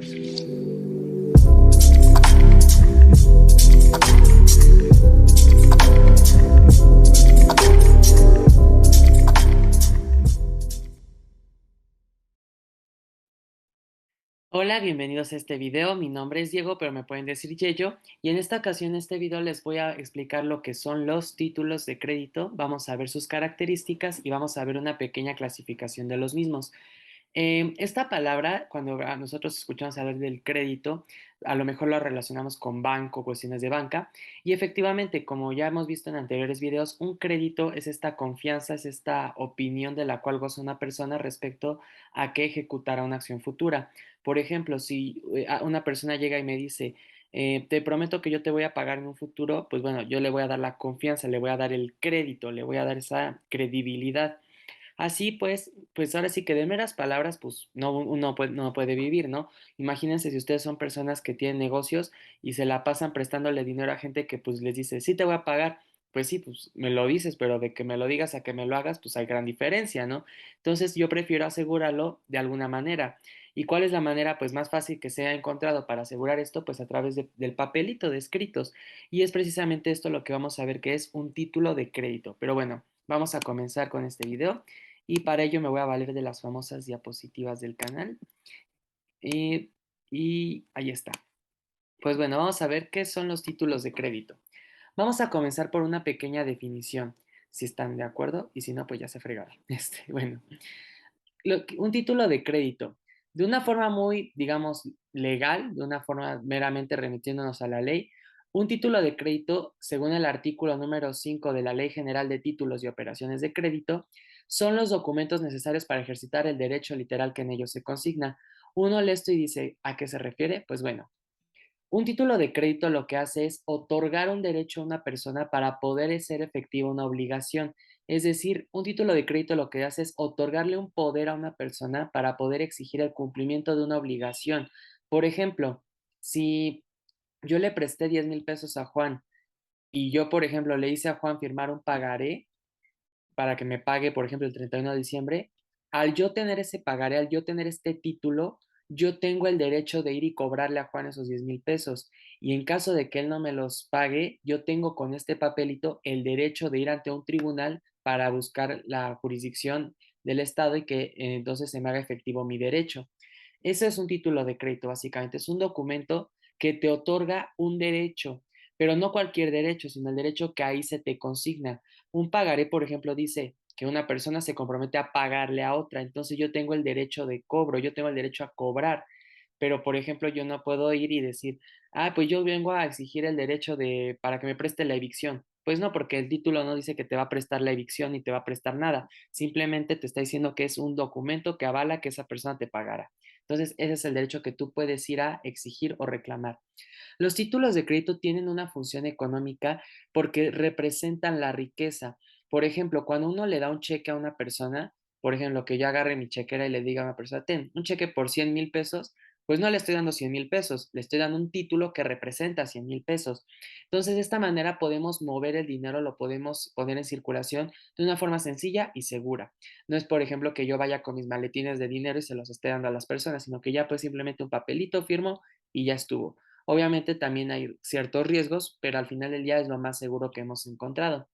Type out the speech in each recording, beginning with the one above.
Hola, bienvenidos a este video. Mi nombre es Diego, pero me pueden decir Yeyo. Y en esta ocasión, en este video, les voy a explicar lo que son los títulos de crédito. Vamos a ver sus características y vamos a ver una pequeña clasificación de los mismos. Esta palabra, cuando nosotros escuchamos hablar del crédito, a lo mejor lo relacionamos con banco, cuestiones de banca, y efectivamente, como ya hemos visto en anteriores videos, un crédito es esta confianza, es esta opinión de la cual goza una persona respecto a que ejecutará una acción futura. Por ejemplo, si una persona llega y me dice, te prometo que yo te voy a pagar en un futuro, pues bueno, yo le voy a dar la confianza, le voy a dar el crédito, le voy a dar esa credibilidad. Así pues ahora sí que de meras palabras, pues no, no puede vivir, ¿no? Imagínense si ustedes son personas que tienen negocios y se la pasan prestándole dinero a gente que pues les dice, sí te voy a pagar, pues sí, pues me lo dices, pero de que me lo digas a que me lo hagas, pues hay gran diferencia, ¿no? Entonces yo prefiero asegurarlo de alguna manera. ¿Y cuál es la manera pues más fácil que se ha encontrado para asegurar esto? Pues a través del papelito de escritos. Y es precisamente esto lo que vamos a ver que es un título de crédito. Pero bueno, vamos a comenzar con este video y para ello me voy a valer de las famosas diapositivas del canal. Y ahí está. Pues bueno, vamos a ver qué son los títulos de crédito. Vamos a comenzar por una pequeña definición, si están de acuerdo, y si no, pues ya se fregaron. Bueno, un título de crédito, de una forma muy, digamos, legal, de una forma meramente remitiéndonos a la ley, un título de crédito, según el artículo número 5 de la Ley General de Títulos y Operaciones de Crédito, son los documentos necesarios para ejercitar el derecho literal que en ellos se consigna. Uno lee esto y dice, ¿a qué se refiere? Pues bueno, un título de crédito lo que hace es otorgar un derecho a una persona para poder hacer efectiva una obligación. Es decir, un título de crédito lo que hace es otorgarle un poder a una persona para poder exigir el cumplimiento de una obligación. Por ejemplo, si yo le presté 10,000 pesos a Juan y yo, por ejemplo, le hice a Juan firmar un pagaré para que me pague, por ejemplo, el 31 de diciembre, al yo tener ese pagaré, al yo tener este título, yo tengo el derecho de ir y cobrarle a Juan esos 10,000 pesos. Y en caso de que él no me los pague, yo tengo con este papelito el derecho de ir ante un tribunal para buscar la jurisdicción del Estado y que entonces se me haga efectivo mi derecho. Ese es un título de crédito, básicamente. Es un documento que te otorga un derecho, pero no cualquier derecho, sino el derecho que ahí se te consigna. Un pagaré, por ejemplo, dice que una persona se compromete a pagarle a otra, entonces yo tengo el derecho de cobro, yo tengo el derecho a cobrar, pero por ejemplo yo no puedo ir y decir, pues yo vengo a exigir el derecho de para que me preste la evicción. Pues no, porque el título no dice que te va a prestar la evicción ni te va a prestar nada, simplemente te está diciendo que es un documento que avala que esa persona te pagará. Entonces, ese es el derecho que tú puedes ir a exigir o reclamar. Los títulos de crédito tienen una función económica porque representan la riqueza. Por ejemplo, cuando uno le da un cheque a una persona, por ejemplo, que yo agarre mi chequera y le diga a una persona, ten un cheque por 100,000 pesos, pues no le estoy dando 100,000 pesos, le estoy dando un título que representa 100,000 pesos. Entonces, de esta manera podemos mover el dinero, lo podemos poner en circulación de una forma sencilla y segura. No es, por ejemplo, que yo vaya con mis maletines de dinero y se los esté dando a las personas, sino que ya pues simplemente un papelito firmo y ya estuvo. Obviamente también hay ciertos riesgos, pero al final del día es lo más seguro que hemos encontrado.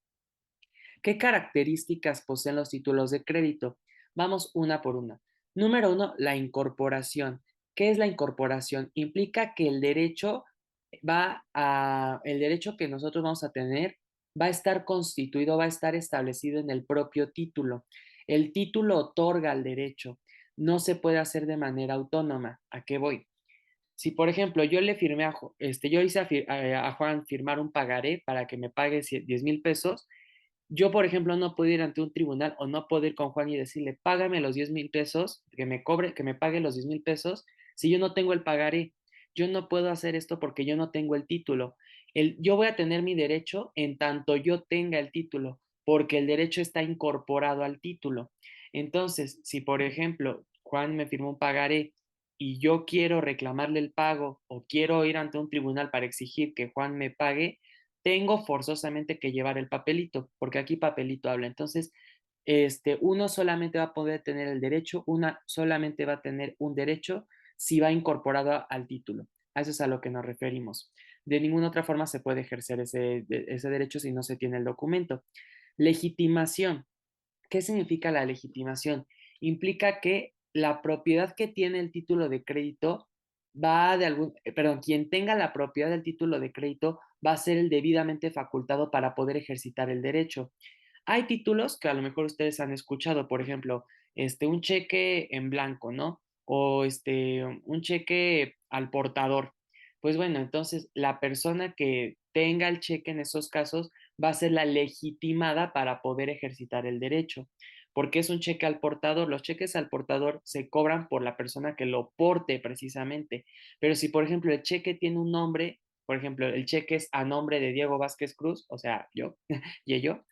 ¿Qué características poseen los títulos de crédito? Vamos una por una. Número uno, la incorporación. ¿Qué es la incorporación? Implica que el derecho que nosotros vamos a tener va a estar constituido, va a estar establecido en el propio título. El título otorga el derecho, no se puede hacer de manera autónoma. ¿A qué voy? Si, por ejemplo, yo le firmé yo hice a Juan firmar un pagaré para que me pague 10,000 pesos, yo, por ejemplo, no puedo ir ante un tribunal o no puedo ir con Juan y decirle, págame los 10,000 pesos, que me pague los 10,000 pesos, si yo no tengo el pagaré. Yo no puedo hacer esto porque yo no tengo el título. Yo voy a tener mi derecho en tanto yo tenga el título, porque el derecho está incorporado al título. Entonces, si por ejemplo Juan me firmó un pagaré y yo quiero reclamarle el pago o quiero ir ante un tribunal para exigir que Juan me pague, tengo forzosamente que llevar el papelito, porque aquí papelito habla. Entonces, uno solamente va a poder tener el derecho, una solamente va a tener un derecho si va incorporado al título. A eso es a lo que nos referimos. De ninguna otra forma se puede ejercer ese derecho si no se tiene el documento. Legitimación. ¿Qué significa la legitimación? Implica que la propiedad que tiene el título de crédito quien tenga la propiedad del título de crédito va a ser el debidamente facultado para poder ejercitar el derecho. Hay títulos que a lo mejor ustedes han escuchado, por ejemplo, un cheque en blanco, ¿no? O un cheque al portador. Pues bueno, entonces la persona que tenga el cheque en esos casos va a ser la legitimada para poder ejercitar el derecho. Porque es un cheque al portador. Los cheques al portador se cobran por la persona que lo porte precisamente. Pero si, por ejemplo, el cheque tiene un nombre, por ejemplo, el cheque es a nombre de Diego Vázquez Cruz, o sea, yo y yo,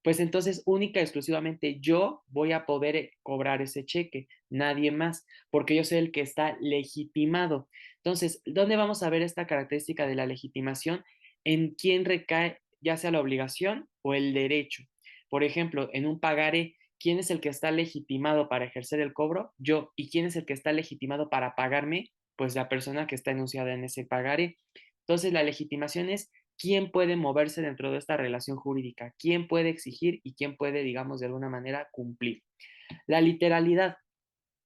pues entonces única y exclusivamente yo voy a poder cobrar ese cheque, nadie más, porque yo soy el que está legitimado. Entonces, ¿dónde vamos a ver esta característica de la legitimación? En quién recae ya sea la obligación o el derecho. Por ejemplo, en un pagaré, ¿quién es el que está legitimado para ejercer el cobro? Yo. ¿Y quién es el que está legitimado para pagarme? Pues la persona que está enunciada en ese pagaré. Entonces, la legitimación es quién puede moverse dentro de esta relación jurídica, quién puede exigir y quién puede, digamos, de alguna manera cumplir. La literalidad.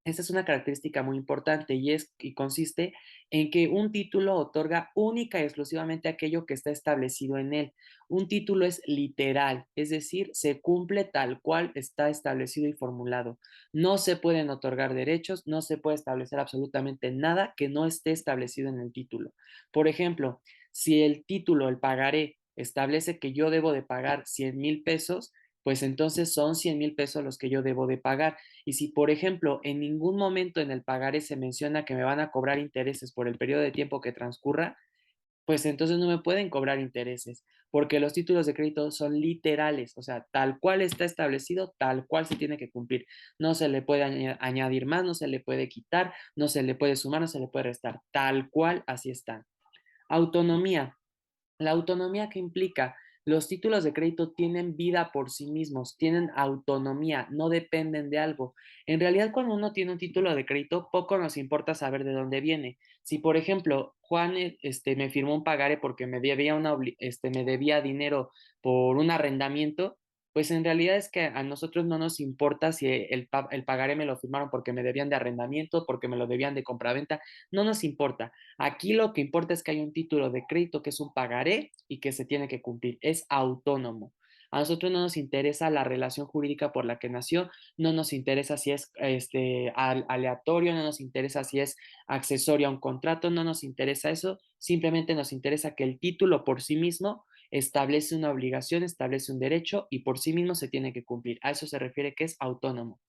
Esta es una característica muy importante y consiste en que un título otorga única y exclusivamente aquello que está establecido en él. Un título es literal, es decir, se cumple tal cual está establecido y formulado. No se pueden otorgar derechos, no se puede establecer absolutamente nada que no esté establecido en el título. Por ejemplo, si el título, el pagaré, establece que yo debo de pagar 100,000 pesos, pues entonces son 100,000 pesos los que yo debo de pagar. Y si, por ejemplo, en ningún momento en el pagaré se menciona que me van a cobrar intereses por el periodo de tiempo que transcurra, pues entonces no me pueden cobrar intereses, porque los títulos de crédito son literales, o sea, tal cual está establecido, tal cual se tiene que cumplir. No se le puede añadir más, no se le puede quitar, no se le puede sumar, no se le puede restar, tal cual así están. Autonomía. La autonomía que implica los títulos de crédito tienen vida por sí mismos, tienen autonomía, no dependen de algo. En realidad, cuando uno tiene un título de crédito, poco nos importa saber de dónde viene. Si, por ejemplo, Juan me firmó un pagaré porque me debía dinero por un arrendamiento, pues en realidad es que a nosotros no nos importa si el pagaré me lo firmaron porque me debían de arrendamiento, porque me lo debían de compraventa, no nos importa. Aquí lo que importa es que hay un título de crédito que es un pagaré y que se tiene que cumplir. Es autónomo. A nosotros no nos interesa la relación jurídica por la que nació, no nos interesa si es aleatorio, no nos interesa si es accesorio a un contrato, no nos interesa eso, simplemente nos interesa que el título por sí mismo establece una obligación, establece un derecho y por sí mismo se tiene que cumplir. A eso se refiere que es autónomo.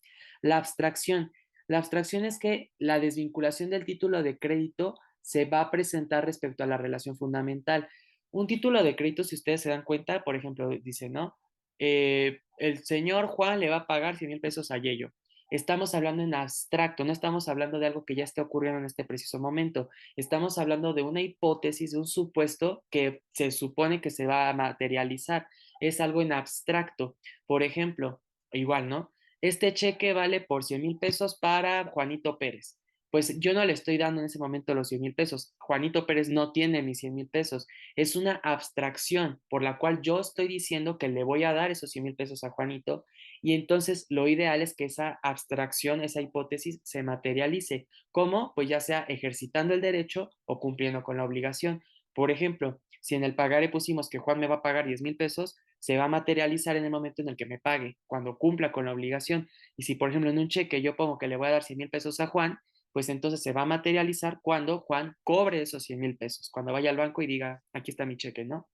La abstracción. La abstracción es que la desvinculación del título de crédito se va a presentar respecto a la relación fundamental. Un título de crédito, si ustedes se dan cuenta, por ejemplo, dice, ¿no? El señor Juan le va a pagar 100,000 pesos a Yello. Estamos hablando en abstracto, no estamos hablando de algo que ya esté ocurriendo en este preciso momento. Estamos hablando de una hipótesis, de un supuesto que se supone que se va a materializar. Es algo en abstracto. Por ejemplo, igual, ¿no? Este cheque vale por 100,000 pesos para Juanito Pérez. Pues yo no le estoy dando en ese momento los 100,000 pesos. Juanito Pérez no tiene mis 100,000 pesos. Es una abstracción por la cual yo estoy diciendo que le voy a dar esos 100,000 pesos a Juanito y entonces lo ideal es que esa abstracción, esa hipótesis se materialice. ¿Cómo? Pues ya sea ejercitando el derecho o cumpliendo con la obligación. Por ejemplo, si en el pagaré pusimos que Juan me va a pagar 10,000 pesos, se va a materializar en el momento en el que me pague, cuando cumpla con la obligación. Y si, por ejemplo, en un cheque yo pongo que le voy a dar 100,000 pesos a Juan, pues entonces se va a materializar cuando Juan cobre esos 100,000 pesos, cuando vaya al banco y diga, aquí está mi cheque, ¿no?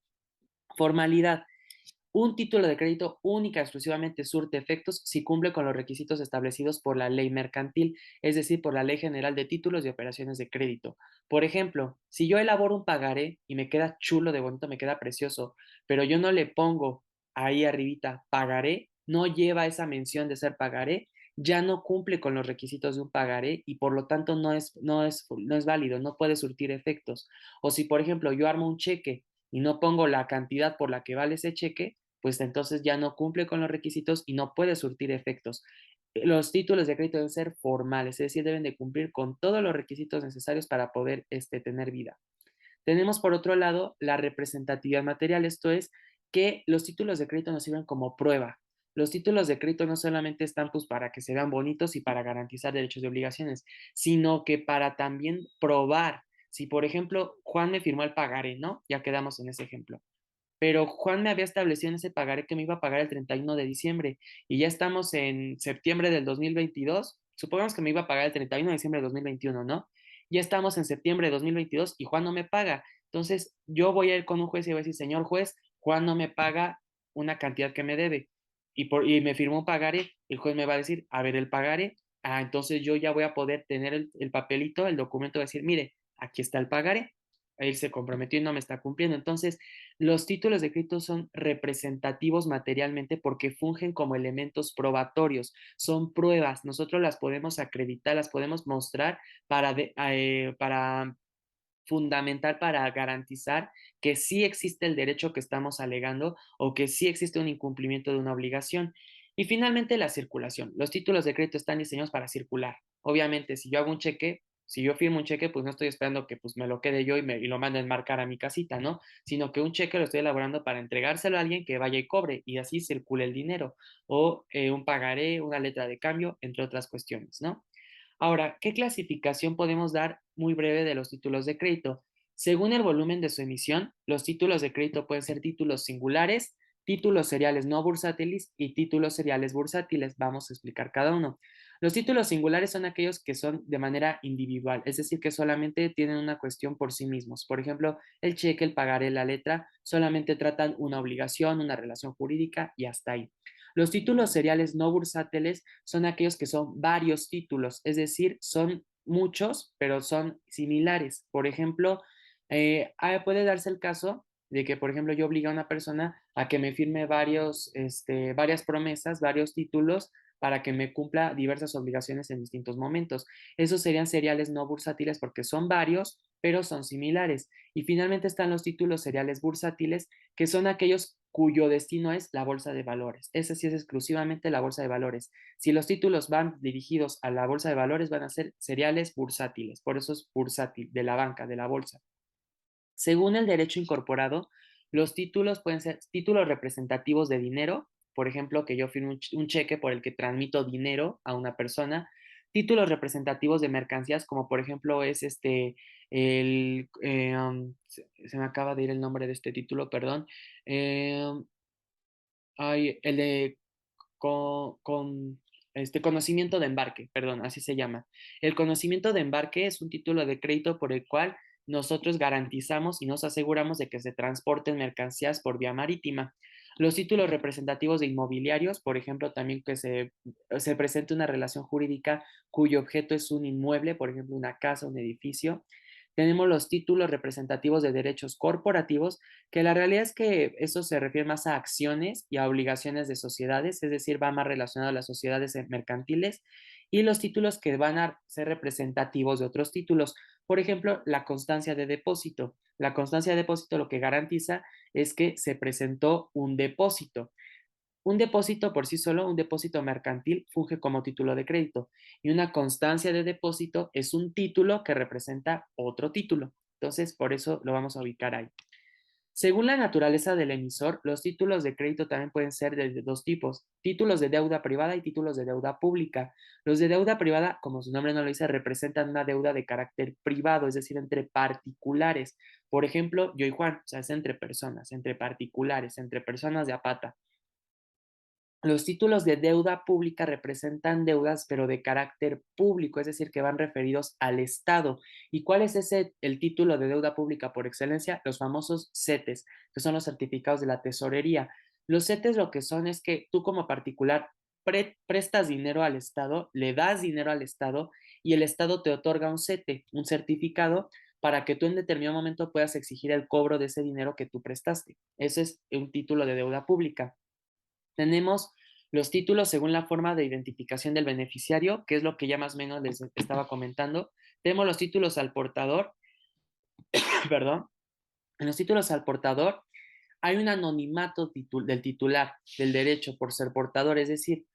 Formalidad. Un título de crédito única y exclusivamente surte efectos si cumple con los requisitos establecidos por la ley mercantil, es decir, por la Ley General de Títulos y Operaciones de Crédito. Por ejemplo, si yo elaboro un pagaré y me queda chulo de bonito, me queda precioso, pero yo no le pongo ahí arribita pagaré, no lleva esa mención de ser pagaré, ya no cumple con los requisitos de un pagaré y por lo tanto no es válido, no puede surtir efectos. O si, por ejemplo, yo armo un cheque y no pongo la cantidad por la que vale ese cheque, pues entonces ya no cumple con los requisitos y no puede surtir efectos. Los títulos de crédito deben ser formales, es decir, deben de cumplir con todos los requisitos necesarios para poder tener vida. Tenemos por otro lado la representatividad material, esto es que los títulos de crédito nos sirven como prueba. Los títulos de crédito no solamente están pues para que se vean bonitos y para garantizar derechos y obligaciones, sino que para también probar. Si por ejemplo Juan me firmó el pagaré, ¿no? Ya quedamos en ese ejemplo, pero Juan me había establecido en ese pagaré que me iba a pagar el 31 de diciembre y ya estamos en septiembre del 2022. Supongamos que me iba a pagar el 31 de diciembre de 2021, ¿no? Ya estamos en septiembre de 2022 y Juan no me paga. Entonces yo voy a ir con un juez y voy a decir, señor juez, Juan no me paga una cantidad que me debe y me firmó un pagaré. El juez me va a decir, a ver el pagaré. Entonces yo ya voy a poder tener el papelito, el documento, de decir, mire, aquí está el pagaré. Él se comprometió y no me está cumpliendo. Entonces, los títulos de crédito son representativos materialmente porque fungen como elementos probatorios, son pruebas, nosotros las podemos acreditar, las podemos mostrar para fundamental para garantizar que sí existe el derecho que estamos alegando o que sí existe un incumplimiento de una obligación. Y finalmente la circulación. Los títulos de crédito están diseñados para circular. Obviamente, si yo hago un cheque, si yo firmo un cheque, pues no estoy esperando que pues me lo quede yo y lo manden marcar a mi casita, ¿no? Sino que un cheque lo estoy elaborando para entregárselo a alguien que vaya y cobre y así circule el dinero. O un pagaré, una letra de cambio, entre otras cuestiones, ¿no? Ahora, ¿qué clasificación podemos dar muy breve de los títulos de crédito? Según el volumen de su emisión, los títulos de crédito pueden ser títulos singulares, títulos seriales no bursátiles y títulos seriales bursátiles. Vamos a explicar cada uno. Los títulos singulares son aquellos que son de manera individual, es decir, que solamente tienen una cuestión por sí mismos. Por ejemplo, el cheque, el pagaré, la letra, solamente tratan una obligación, una relación jurídica y hasta ahí. Los títulos seriales no bursátiles son aquellos que son varios títulos, es decir, son muchos, pero son similares. Por ejemplo, puede darse el caso de que, por ejemplo, yo obligue a una persona a que me firme varias promesas, varios títulos para que me cumpla diversas obligaciones en distintos momentos. Esos serían seriales no bursátiles porque son varios, pero son similares. Y finalmente están los títulos seriales bursátiles, que son aquellos cuyo destino es la bolsa de valores. Ese sí es exclusivamente la bolsa de valores. Si los títulos van dirigidos a la bolsa de valores, van a ser seriales bursátiles. Por eso es bursátil, de la banca, de la bolsa. Según el derecho incorporado, los títulos pueden ser títulos representativos de dinero, por ejemplo, que yo firme un cheque por el que transmito dinero a una persona, títulos representativos de mercancías, como por ejemplo es se me acaba de ir el nombre de este título, perdón, eh, el de con conocimiento de embarque, perdón, así se llama. El conocimiento de embarque es un título de crédito por el cual nosotros garantizamos y nos aseguramos de que se transporten mercancías por vía marítima. Los títulos representativos de inmobiliarios, por ejemplo, también que se presente una relación jurídica cuyo objeto es un inmueble, por ejemplo, una casa, un edificio. Tenemos los títulos representativos de derechos corporativos, que la realidad es que eso se refiere más a acciones y a obligaciones de sociedades, es decir, va más relacionado a las sociedades mercantiles, y los títulos que van a ser representativos de otros títulos. Por ejemplo, la constancia de depósito. La constancia de depósito lo que garantiza es que se presentó un depósito. Un depósito por sí solo, un depósito mercantil, funge como título de crédito y una constancia de depósito es un título que representa otro título. Entonces, por eso lo vamos a ubicar ahí. Según la naturaleza del emisor, los títulos de crédito también pueden ser de dos tipos, títulos de deuda privada y títulos de deuda pública. Los de deuda privada, como su nombre no lo dice, representan una deuda de carácter privado, es decir, entre particulares. Por ejemplo, yo y Juan, o sea, es entre personas, entre particulares, entre personas de a pata. Los títulos de deuda pública representan deudas, pero de carácter público, es decir, que van referidos al Estado. ¿Y cuál es el título de deuda pública por excelencia? Los famosos CETES, que son los certificados de la tesorería. Los CETES lo que son es que tú como particular prestas dinero al Estado, le das dinero al Estado y el Estado te otorga un CETE, un certificado, para que tú en determinado momento puedas exigir el cobro de ese dinero que tú prestaste. Ese es un título de deuda pública. Tenemos los títulos según la forma de identificación del beneficiario, que es lo que ya más o menos les estaba comentando. Tenemos los títulos al portador, perdón. En los títulos al portador hay un anonimato del titular del derecho por ser portador, es decir,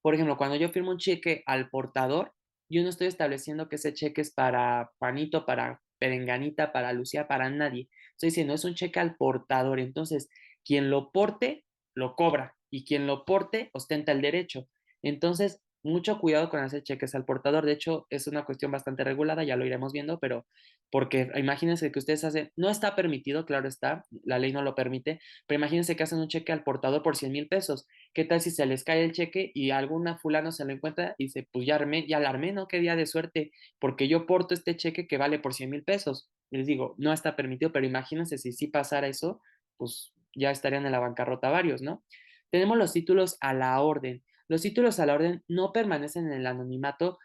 Por ejemplo, cuando yo firmo un cheque al portador, yo no estoy estableciendo que ese cheque es para Juanito, para Perenganita, para Lucía, para nadie. Estoy diciendo, es un cheque al portador. Entonces, quien lo porte, lo cobra. Y quien lo porte, ostenta el derecho. Entonces, mucho cuidado con hacer cheques al portador. De hecho, es una cuestión bastante regulada, ya lo iremos viendo, pero porque imagínense que ustedes hacen, no está permitido, claro está, la ley no lo permite, pero imagínense que hacen un cheque al portador por 100,000 pesos. ¿Qué tal si se les cae el cheque y alguna fulano se lo encuentra y dice, pues ya armé, ya la armé, ¿no? Qué día de suerte, porque yo porto este cheque que vale por 100,000 pesos. Y les digo, no está permitido, pero imagínense si sí pasara eso, pues ya estarían en la bancarrota varios, ¿no? Tenemos los títulos a la orden. Los títulos a la orden no permanecen en el anonimato,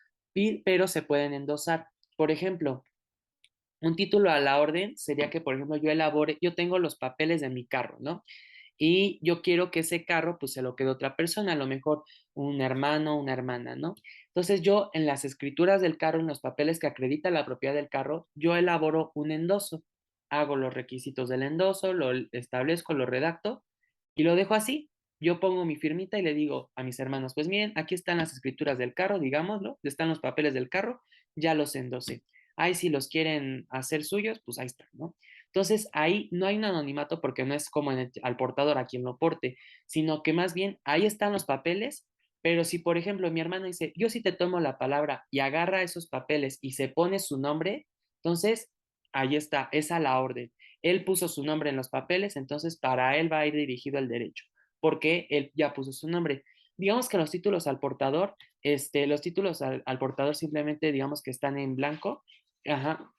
pero se pueden endosar. Por ejemplo, un título a la orden sería que, por ejemplo, yo tengo los papeles de mi carro, ¿no? Y yo quiero que ese carro, pues, se lo quede otra persona, a lo mejor un hermano, una hermana, ¿no? Entonces yo en las escrituras del carro, en los papeles que acreditan la propiedad del carro, yo elaboro un endoso, hago los requisitos del endoso, lo establezco, lo redacto y lo dejo así. Yo pongo mi firmita y le digo a mis hermanos, pues miren, aquí están las escrituras del carro, digámoslo, están los papeles del carro, ya los endosé. Ahí si los quieren hacer suyos, pues ahí están, ¿no? Entonces ahí no hay un anonimato porque no es como al portador a quien lo porte, sino que más bien ahí están los papeles, pero si por ejemplo mi hermano dice, yo sí te tomo la palabra y agarra esos papeles y se pone su nombre, entonces ahí está, es a la orden. Él puso su nombre en los papeles, entonces para él va a ir dirigido el derecho, porque él ya puso su nombre. Digamos que los títulos al portador, los títulos al portador simplemente digamos que están en blanco, ajá,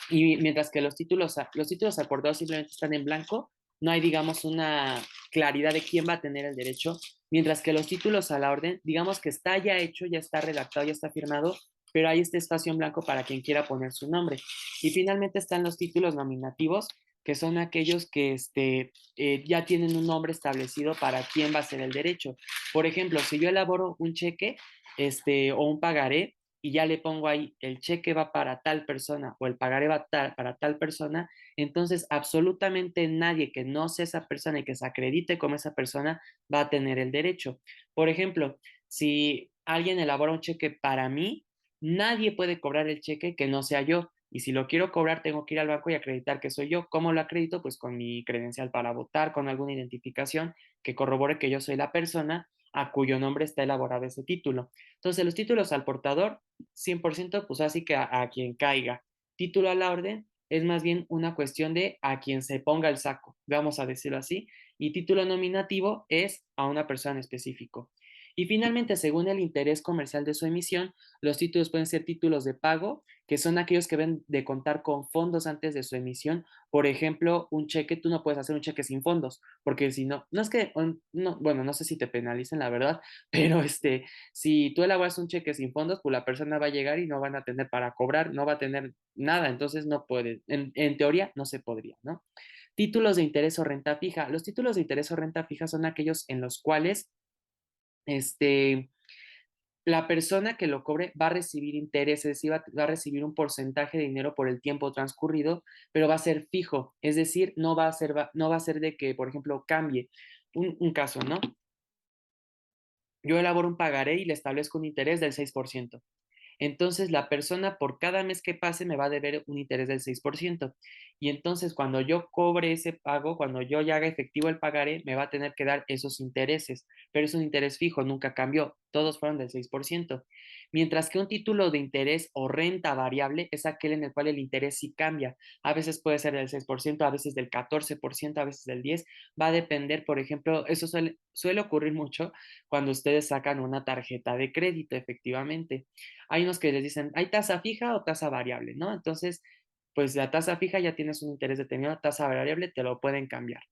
y mientras que los títulos al portador simplemente están en blanco, no hay, digamos, una claridad de quién va a tener el derecho, mientras que los títulos a la orden, digamos que está ya hecho, ya está redactado, ya está firmado, pero hay este espacio en blanco para quien quiera poner su nombre. Y finalmente están los títulos nominativos, que son aquellos que ya tienen un nombre establecido para quién va a ser el derecho. Por ejemplo, si yo elaboro un cheque o un pagaré, y ya le pongo ahí el cheque va para tal persona o el pagaré va para tal persona, entonces absolutamente nadie que no sea esa persona y que se acredite como esa persona va a tener el derecho. Por ejemplo, si alguien elabora un cheque para mí, nadie puede cobrar el cheque que no sea yo. Y si lo quiero cobrar, tengo que ir al banco y acreditar que soy yo. ¿Cómo lo acredito? Pues con mi credencial para votar, con alguna identificación que corrobore que yo soy la persona a cuyo nombre está elaborado ese título. Entonces, los títulos al portador 100%, pues así que a quien caiga. Título a la orden es más bien una cuestión de a quien se ponga el saco, vamos a decirlo así, y título nominativo es a una persona en específico. Y finalmente, según el interés comercial de su emisión, los títulos pueden ser títulos de pago, que son aquellos que deben de contar con fondos antes de su emisión. Por ejemplo, un cheque, tú no puedes hacer un cheque sin fondos, porque si no, no es que, no, bueno, no sé si te penalicen, la verdad, pero si tú elaboras un cheque sin fondos, pues la persona va a llegar y no van a tener para cobrar, no va a tener nada, entonces no puede, en teoría no se podría, ¿no? Títulos de interés o renta fija. Los títulos de interés o renta fija son aquellos en los cuales, este, la persona que lo cobre va a recibir intereses, y va a recibir un porcentaje de dinero por el tiempo transcurrido, pero va a ser fijo, es decir, no va a ser de que, por ejemplo, cambie. Un caso, ¿no? Yo elaboro un pagaré y le establezco un interés del 6%. Entonces, la persona por cada mes que pase me va a deber un interés del 6%. Y entonces, cuando yo cobre ese pago, cuando yo ya haga efectivo el pagaré, me va a tener que dar esos intereses. Pero es un interés fijo, nunca cambió. Todos fueron del 6%. Mientras que un título de interés o renta variable es aquel en el cual el interés sí cambia. A veces puede ser del 6%, a veces del 14%, a veces del 10%. Va a depender, por ejemplo, eso suele ocurrir mucho cuando ustedes sacan una tarjeta de crédito, efectivamente. Hay unos que les dicen, ¿hay tasa fija o tasa variable? ¿No? Entonces, pues la tasa fija ya tienes un interés determinado, tasa variable te lo pueden cambiar.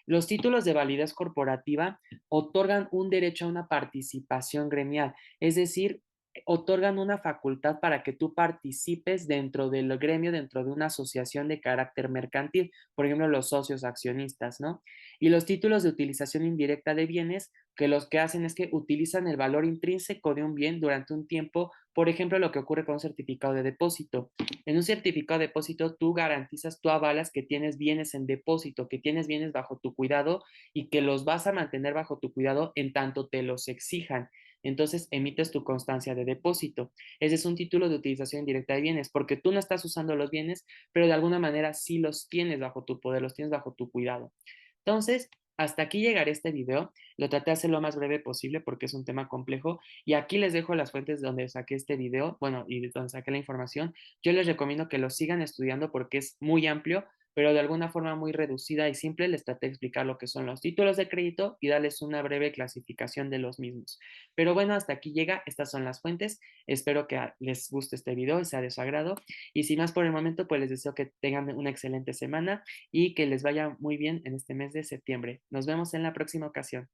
Los títulos de validez corporativa otorgan un derecho a una participación gremial, es decir, otorgan una facultad para que tú participes dentro del gremio, dentro de una asociación de carácter mercantil, por ejemplo, los socios accionistas, ¿no? Y los títulos de utilización indirecta de bienes, que los que hacen es que utilizan el valor intrínseco de un bien durante un tiempo, por ejemplo, lo que ocurre con un certificado de depósito. En un certificado de depósito, tú garantizas, tú avalas que tienes bienes en depósito, que tienes bienes bajo tu cuidado y que los vas a mantener bajo tu cuidado en tanto te los exijan. Entonces emites tu constancia de depósito. Ese es un título de utilización indirecta de bienes, porque tú no estás usando los bienes, pero de alguna manera sí los tienes bajo tu poder, los tienes bajo tu cuidado. Entonces, hasta aquí llegaré este video. Lo traté de hacer lo más breve posible porque es un tema complejo. Y aquí les dejo las fuentes donde saqué este video, bueno, y de donde saqué la información. Yo les recomiendo que lo sigan estudiando porque es muy amplio, pero de alguna forma muy reducida y simple. Les traté de explicar lo que son los títulos de crédito y darles una breve clasificación de los mismos. Pero bueno, hasta aquí llega. Estas son las fuentes. Espero que les guste este video y sea de su agrado. Y sin más por el momento, pues les deseo que tengan una excelente semana y que les vaya muy bien en este mes de septiembre. Nos vemos en la próxima ocasión.